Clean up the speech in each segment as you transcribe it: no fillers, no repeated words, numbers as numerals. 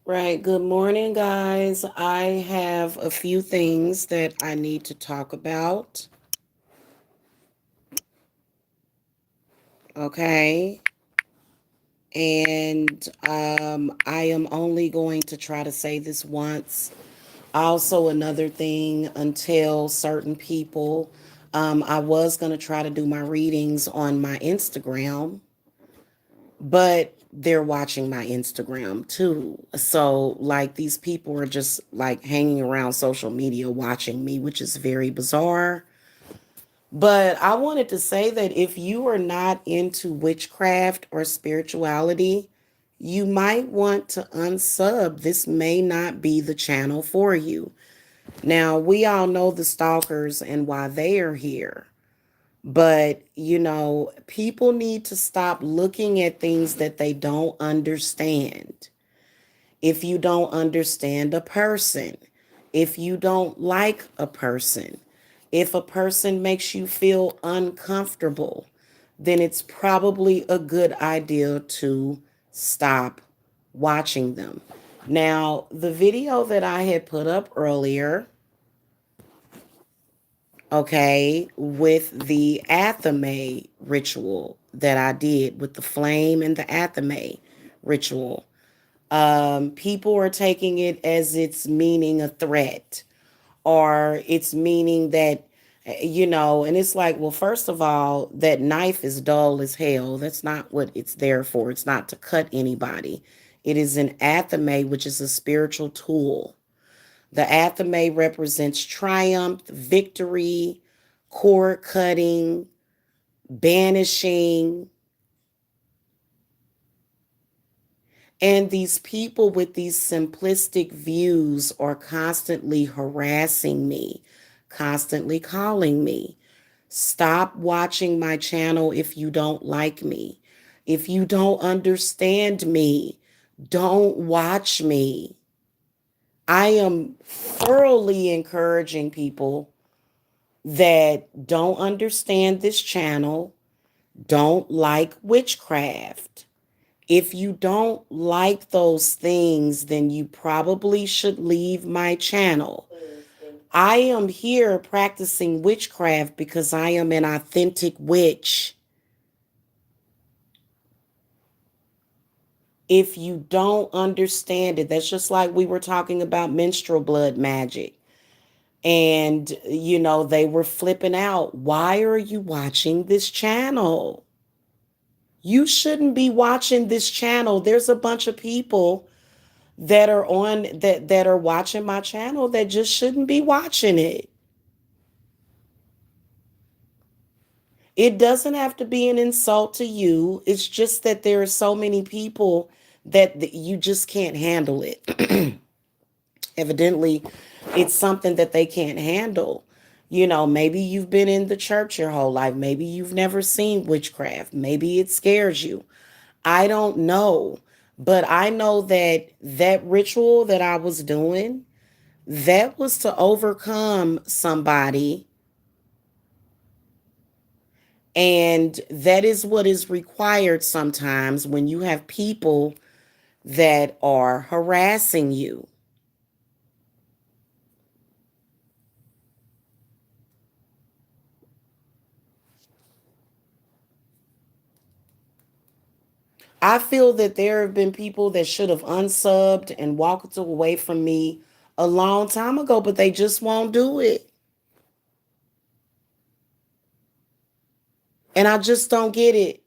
Right. Good morning, guys. I have a few things that I need to talk about. Okay. And I am only going to try to say this once. Also, another thing until certain people, I was going to try to do my readings on my Instagram, but they're watching my Instagram too. So, like, these people are just like hanging around social media watching me, which is very bizarre. But I wanted to say that if you are not into witchcraft or spirituality, you might want to unsub. This may not be the channel for you. Now, we all know the stalkers and why they are here. But, people need to stop looking at things that they don't understand. If you don't understand a person, if you don't like a person, if a person makes you feel uncomfortable, then it's probably a good idea to stop watching them. Now, the video that I had put up earlier, okay, with the Athame ritual that I did with the flame and the Athame ritual, people are taking it as it's meaning a threat or it's meaning that, and it's like, well, first of all, that knife is dull as hell. That's not what it's there for. It's not to cut anybody. It is an athame, which is a spiritual tool. The athame represents triumph, victory, cord cutting, banishing. And these people with these simplistic views are constantly harassing me, constantly calling me. Stop watching my channel if you don't like me. If you don't understand me, don't watch me. I am thoroughly encouraging people that don't understand this channel, don't like witchcraft. If you don't like those things, then you probably should leave my channel. I am here practicing witchcraft because I am an authentic witch. If you don't understand it, that's just like we were talking about menstrual blood magic. And, they were flipping out. Why are you watching this channel? You shouldn't be watching this channel. There's a bunch of people that are watching my channel that just shouldn't be watching it. It doesn't have to be an insult to you. It's just that there are so many people that you just can't handle it. Evidently, it's something that they can't handle. Maybe you've been in the church your whole life. Maybe you've never seen witchcraft. Maybe it scares you. I don't know. But I know that that ritual that I was doing, that was to overcome somebody. And that is what is required sometimes when you have people that are harassing you. I feel that there have been people that should have unsubbed and walked away from me a long time ago, but they just won't do it. And I just don't get it.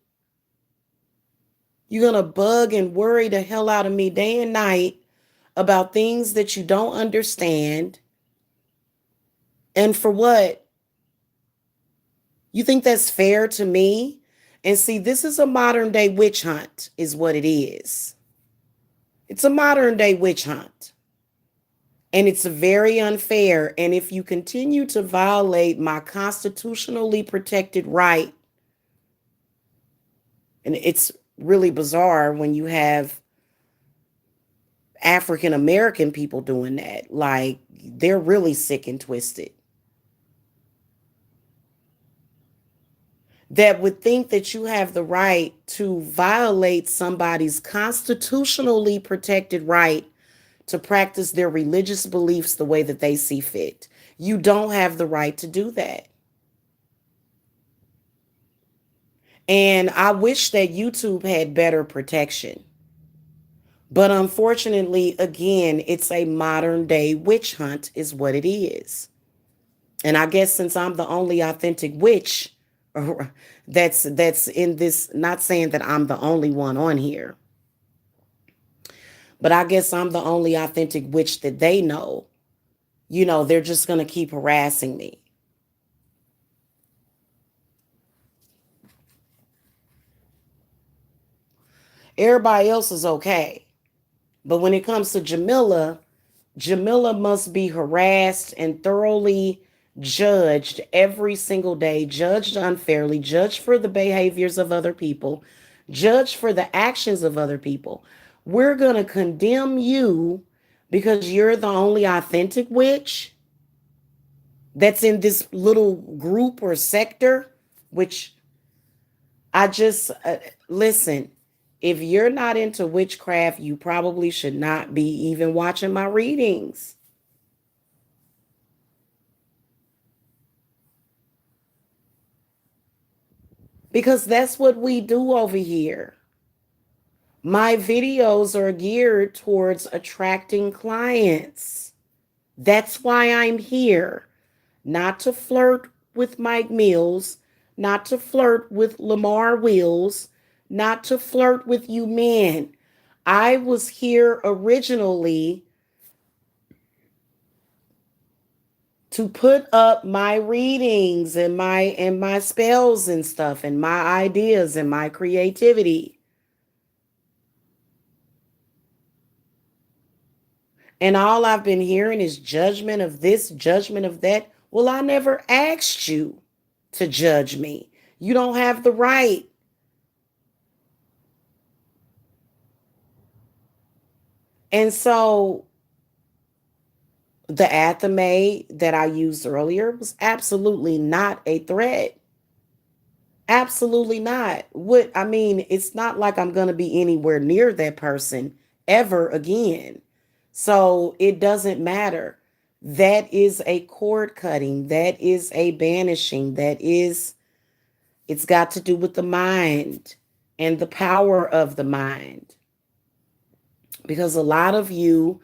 You're going to bug and worry the hell out of me day and night about things that you don't understand. And for what? You think that's fair to me? And see, this is a modern day witch hunt, is what it is. It's a modern day witch hunt. And it's very unfair. And if you continue to violate my constitutionally protected right, and it's really bizarre when you have African American people doing that, like they're really sick and twisted. That would think that you have the right to violate somebody's constitutionally protected right to practice their religious beliefs the way that they see fit. You don't have the right to do that. And I wish that YouTube had better protection. But unfortunately, again, it's a modern day witch hunt, is what it is. And I guess since I'm the only authentic witch that's in this, not saying that I'm the only one on here, but I guess I'm the only authentic witch that they know. They're just going to keep harassing me. Everybody else is okay. But when it comes to Jamila must be harassed and thoroughly judged every single day, judged unfairly, judged for the behaviors of other people, judged for the actions of other people. We're going to condemn you because you're the only authentic witch that's in this little group or sector, which I just listen. If you're not into witchcraft, you probably should not be even watching my readings. Because that's what we do over here. My videos are geared towards attracting clients. That's why I'm here. Not to flirt with Mike Mills, not to flirt with Lamar Wills, not to flirt with you men. I was here originally to put up my readings and my spells and stuff and my ideas and my creativity. And all I've been hearing is judgment of this, judgment of that. Well, I never asked you to judge me. You don't have the right. And so the athame that I used earlier was absolutely not a threat. Absolutely not. It's not like I'm going to be anywhere near that person ever again. So it doesn't matter. That is a cord cutting. That is a banishing. It's got to do with the mind and the power of the mind. Because a lot of you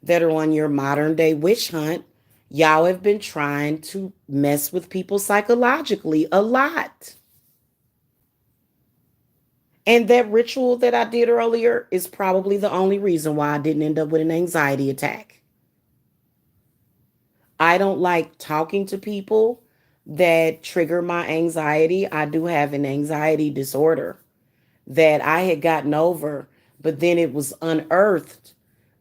that are on your modern day witch hunt, y'all have been trying to mess with people psychologically a lot. And that ritual that I did earlier is probably the only reason why I didn't end up with an anxiety attack. I don't like talking to people that trigger my anxiety. I do have an anxiety disorder that I had gotten over, but then it was unearthed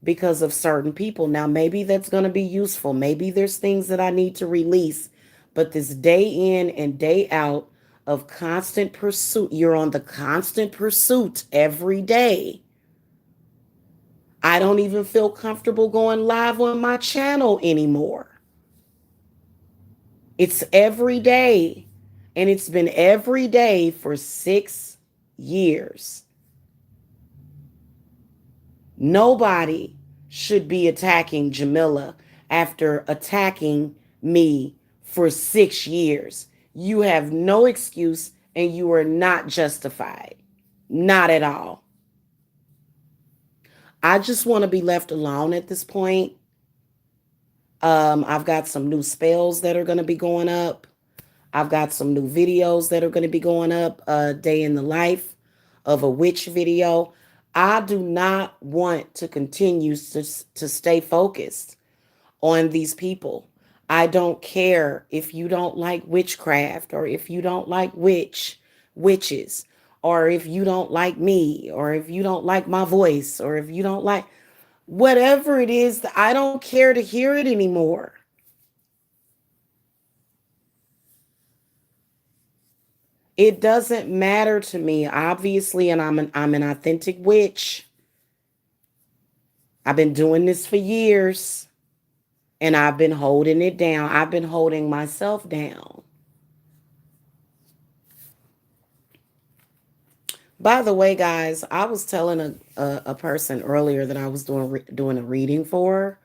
because of certain people. Now, maybe that's going to be useful. Maybe there's things that I need to release, but this day in and day out of constant pursuit, you're on the constant pursuit every day. I don't even feel comfortable going live on my channel anymore. It's every day, and it's been every day for 6 years. Nobody should be attacking Jamila after attacking me for 6 years. You have no excuse and you are not justified. Not at all. I just want to be left alone at this point. I've got some new spells that are going to be going up. I've got some new videos that are going to be going up. A day in the life of a witch video. I do not want to continue to stay focused on these people. I don't care if you don't like witchcraft or if you don't like witches or if you don't like me or if you don't like my voice or if you don't like whatever it is. I don't care to hear it anymore. It doesn't matter to me, obviously, and I'm an authentic witch. I've been doing this for years and I've been holding it down. I've been holding myself down. By the way, guys, I was telling a person earlier that I was doing a reading for.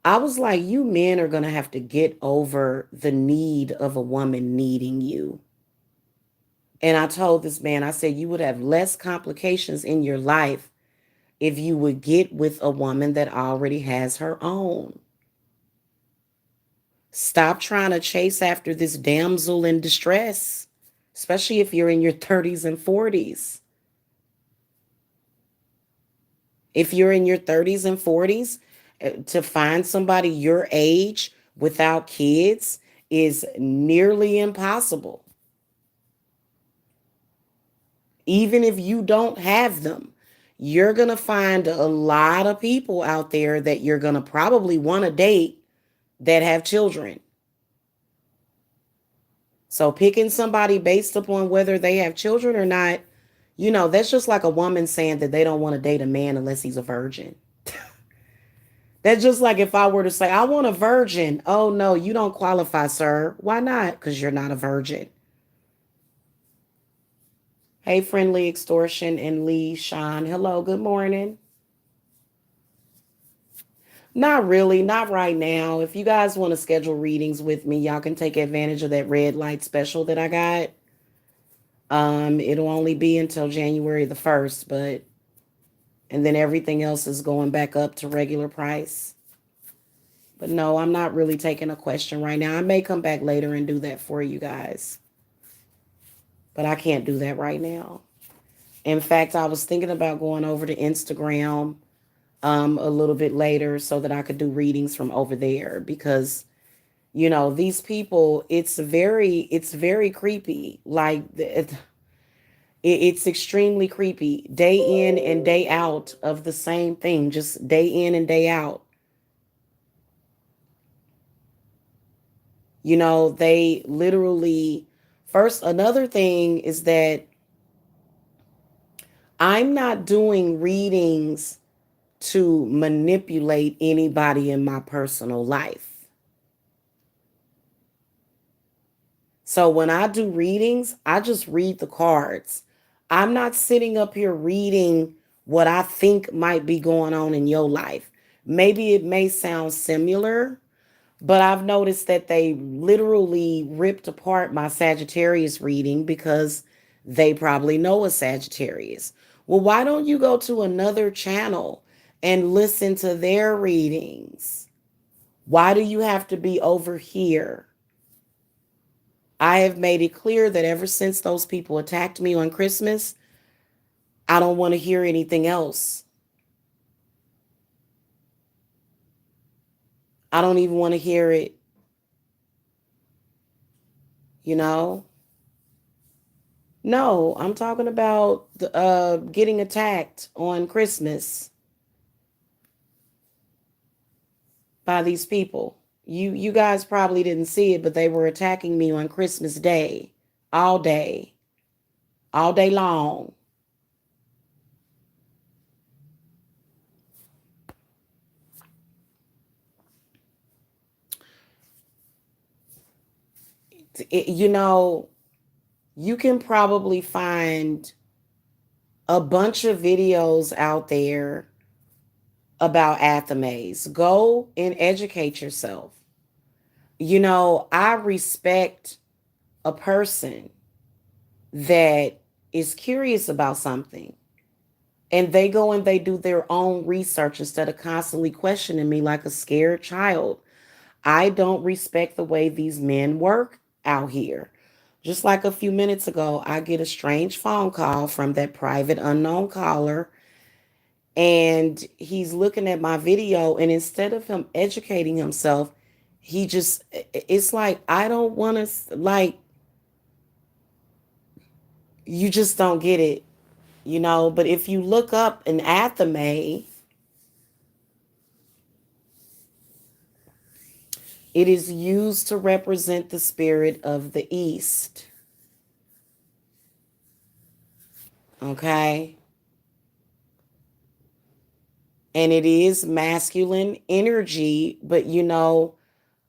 I was like, you men are going to have to get over the need of a woman needing you. And I told this man, I said, you would have less complications in your life if you would get with a woman that already has her own. Stop trying to chase after this damsel in distress, especially if you're in your 30s and 40s. If you're in your 30s and 40s, to find somebody your age without kids is nearly impossible. Even if you don't have them, you're going to find a lot of people out there that you're going to probably want to date that have children. So picking somebody based upon whether they have children or not, that's just like a woman saying that they don't want to date a man unless he's a virgin. That's just like if I were to say, I want a virgin. Oh, no, you don't qualify, sir. Why not? Because you're not a virgin. Hey, Friendly Extortion and Lee Sean. Hello, good morning. Not really, not right now. If you guys want to schedule readings with me, y'all can take advantage of that red light special that I got. It'll only be until January the 1st, but and then everything else is going back up to regular price. But no, I'm not really taking a question right now. I may come back later and do that for you guys, but I can't do that right now. In fact, I was thinking about going over to Instagram a little bit later so that I could do readings from over there because these people, it's very creepy. Like it's extremely creepy. Day in and day out of the same thing, just day in and day out. They literally, first, another thing is that I'm not doing readings to manipulate anybody in my personal life. So when I do readings, I just read the cards. I'm not sitting up here reading what I think might be going on in your life. Maybe it may sound similar, but I've noticed that they literally ripped apart my Sagittarius reading because they probably know a Sagittarius. Well, why don't you go to another channel and listen to their readings? Why do you have to be over here? I have made it clear that ever since those people attacked me on Christmas, I don't want to hear anything else. I don't even want to hear it, you know? No, I'm talking about getting attacked on Christmas by these people. You guys probably didn't see it, but they were attacking me on Christmas Day, all day, all day long. It- you know, you can probably find a bunch of videos out there about Athames. Go and educate yourself. I respect a person that is curious about something and they go and they do their own research instead of constantly questioning me like a scared child. I don't respect the way these men work out here. Just like a few minutes ago, I get a strange phone call from that private unknown caller, and he's looking at my video, and instead of him educating himself, it's like, I don't want to, like, you just don't get it. But if you look up an athame, it is used to represent the spirit of the East. Okay? And it is masculine energy, but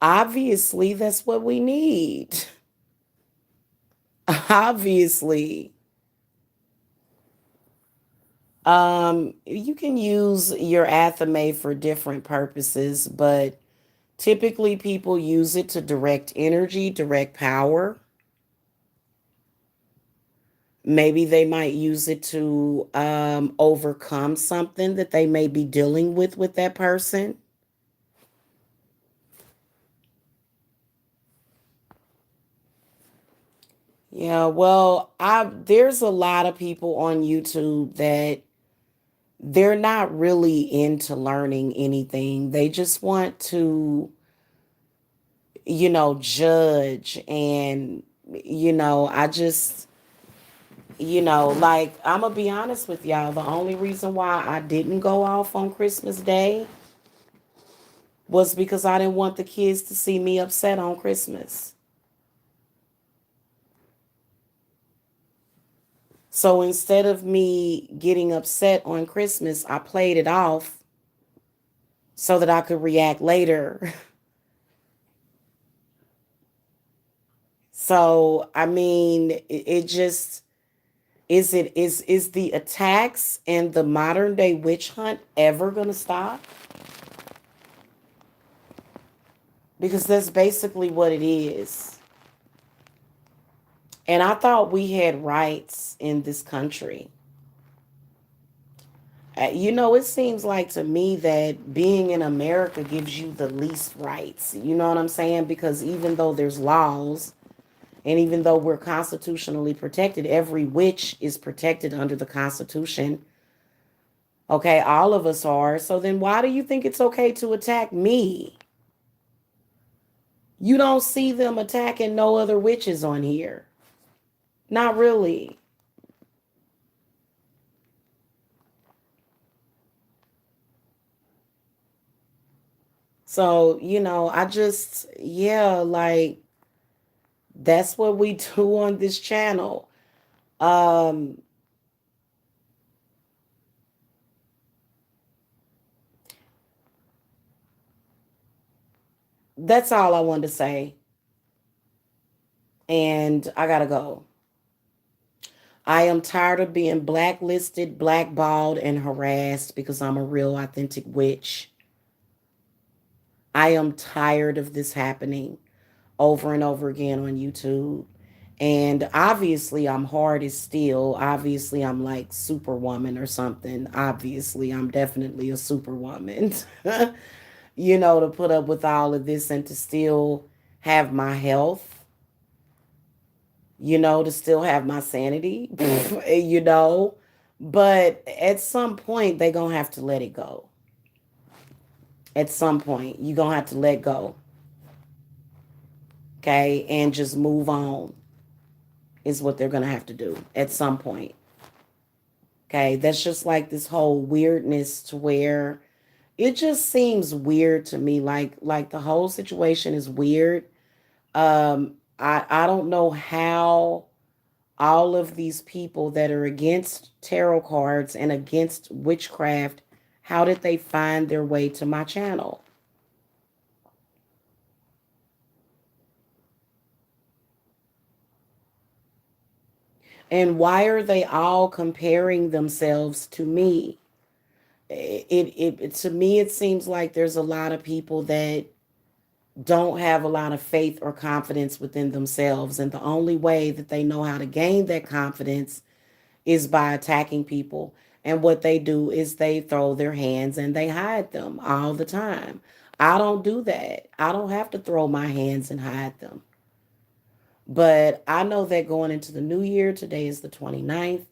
obviously that's what we need. Obviously. You can use your athame for different purposes, but typically people use it to direct energy, direct power. Maybe they might use it to overcome something that they may be dealing with that person. Yeah, well, I there's a lot of people on YouTube that they're not really into learning anything. They just want to, judge. And I just, like, I'm gonna be honest with y'all. The only reason why I didn't go off on Christmas Day was because I didn't want the kids to see me upset on Christmas. So instead of me getting upset on Christmas, I played it off so that I could react later. So, I mean, it just is the attacks and the modern day witch hunt ever going to stop? Because that's basically what it is. And I thought we had rights in this country. It seems like to me that being in America gives you the least rights. You know what I'm saying? Because even though there's laws and even though we're constitutionally protected, every witch is protected under the Constitution. Okay, all of us are. So then why do you think it's okay to attack me? You don't see them attacking no other witches on here. Not really. So, I just, yeah, like, that's what we do on this channel. Um, that's all I wanted to say. And I gotta go. I am tired of being blacklisted, blackballed, and harassed because I'm a real authentic witch. I am tired of this happening over and over again on YouTube. And obviously, I'm hard as steel. Obviously, I'm like Superwoman or something. Obviously, I'm definitely a Superwoman. To put up with all of this and to still have my health, to still have my sanity, you know. But at some point, they're going to have to let it go. At some point, you're going to have to let go, okay? And just move on is what they're going to have to do at some point. Okay, that's just like this whole weirdness to where it just seems weird to me. Like the whole situation is weird. I don't know how all of these people that are against tarot cards and against witchcraft, how did they find their way to my channel? And why are they all comparing themselves to me? It to me it seems like there's a lot of people that don't have a lot of faith or confidence within themselves, and the only way that they know how to gain that confidence is by attacking people. And what they do is they throw their hands and they hide them all the time. I don't do that. I don't have to throw my hands and hide them. But I know that going into the new year, today is the 29th,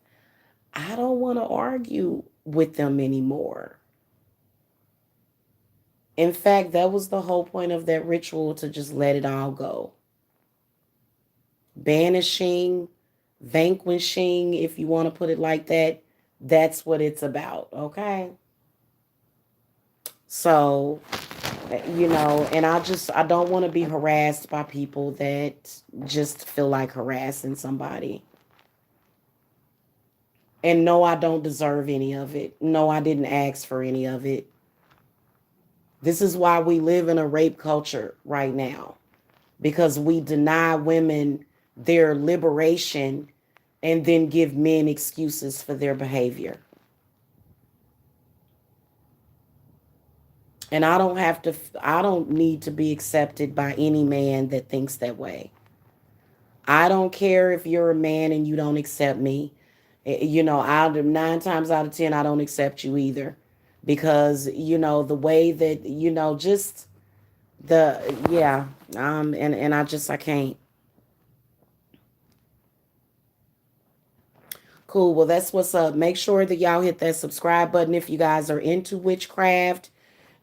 I don't want to argue with them anymore. In fact, that was the whole point of that ritual, to just let it all go. Banishing, vanquishing, if you want to put it like that, that's what it's about, okay? So, and I don't want to be harassed by people that just feel like harassing somebody. And no, I don't deserve any of it. No, I didn't ask for any of it. This is why we live in a rape culture right now, because we deny women their liberation and then give men excuses for their behavior. And I don't need to be accepted by any man that thinks that way. I don't care if you're a man and you don't accept me. You know, out of 9 times out of 10, I don't accept you either. Because, the way that, just the, yeah, and I can't. Cool. Well, that's what's up. Make sure that y'all hit that subscribe button if you guys are into witchcraft,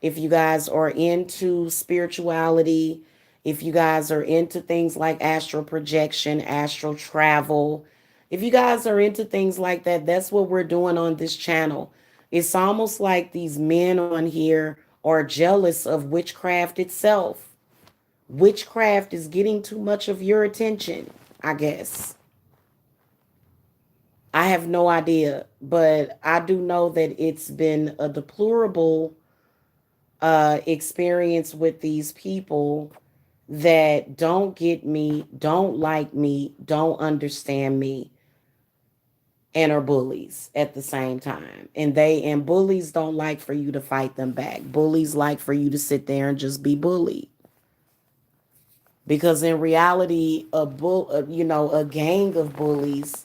if you guys are into spirituality, if you guys are into things like astral projection, astral travel, if you guys are into things like that, that's what we're doing on this channel. It's almost like these men on here are jealous of witchcraft itself. Witchcraft is getting too much of your attention, I guess. I have no idea, but I do know that it's been a deplorable experience with these people that don't get me, don't like me, don't understand me, and are bullies at the same time. And bullies don't like for you to fight them back. Bullies like for you to sit there and just be bullied. Because in reality, a gang of bullies,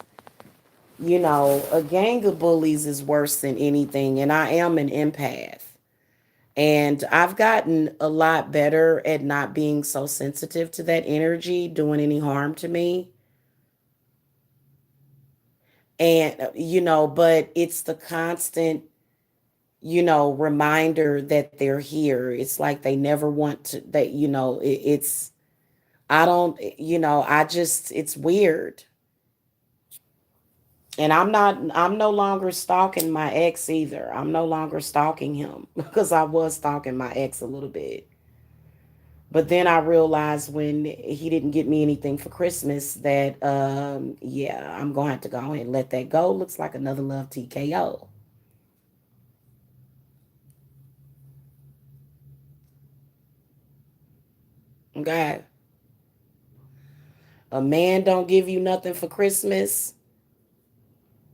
a gang of bullies is worse than anything. And I am an empath. And I've gotten a lot better at not being so sensitive to that energy doing any harm to me. And, but it's the constant, reminder that they're here. It's like they never want to, that, I don't, it's weird. And I'm no longer stalking my ex either. I'm no longer stalking him because I was stalking my ex a little bit. But then I realized when he didn't get me anything for Christmas that, yeah, I'm going to have to go ahead and let that go. Looks like another love TKO. Okay. A man don't give you nothing for Christmas.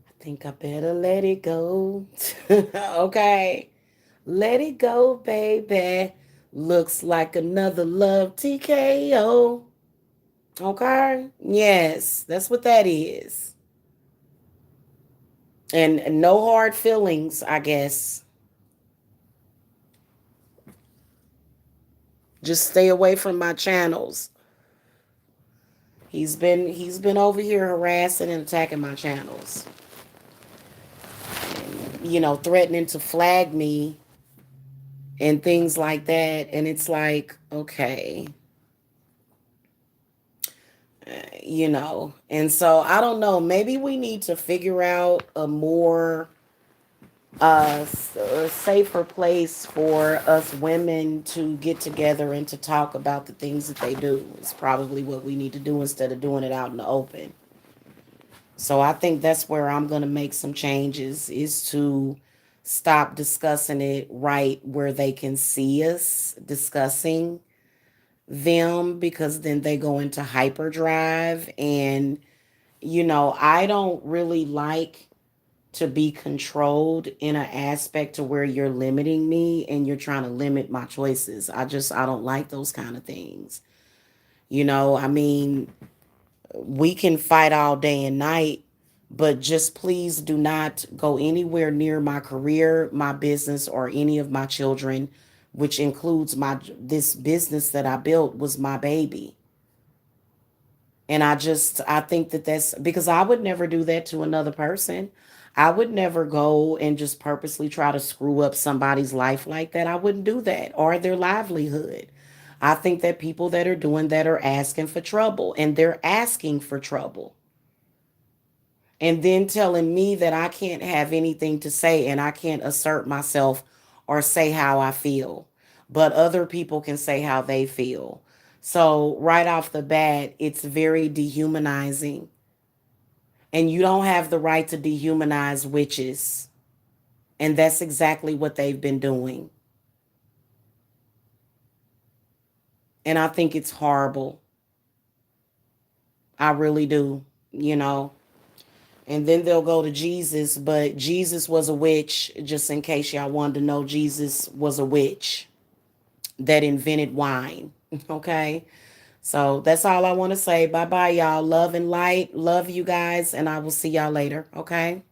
I think I better let it go. Okay. Let it go, baby. Looks like another love TKO. Okay? Yes, that's what that is. And no hard feelings, I guess. Just stay away from my channels. He's been over here harassing and attacking my channels. And, threatening to flag me and things like that. And it's like, okay, And so I don't know. Maybe we need to figure out a more a safer place for us women to get together and to talk about the things that they do. It's probably what we need to do instead of doing it out in the open. So I think that's where I'm going to make some changes is to stop discussing it right where they can see us discussing them because then they go into hyperdrive and I don't really like to be controlled in an aspect to where you're limiting me and you're trying to limit my choices. I don't like those kind of things. I mean, we can fight all day and night, but just please do not go anywhere near my career, my business, or any of my children, which includes this business that I built was my baby. And I think that that's because I would never do that to another person. I would never go and just purposely try to screw up somebody's life like that. I wouldn't do that or their livelihood. I think that people that are doing that are asking for trouble and they're asking for trouble. And then telling me that I can't have anything to say and I can't assert myself or say how I feel, but other people can say how they feel. So, right off the bat, it's very dehumanizing. And you don't have the right to dehumanize witches. And that's exactly what they've been doing. And I think it's horrible. I really do, you know. And then they'll go to Jesus, but Jesus was a witch, just in case y'all wanted to know, Jesus was a witch. that invented wine. Okay. So that's all I want to say. Bye bye, y'all. Love and light. Love you guys. And I will see y'all later. Okay.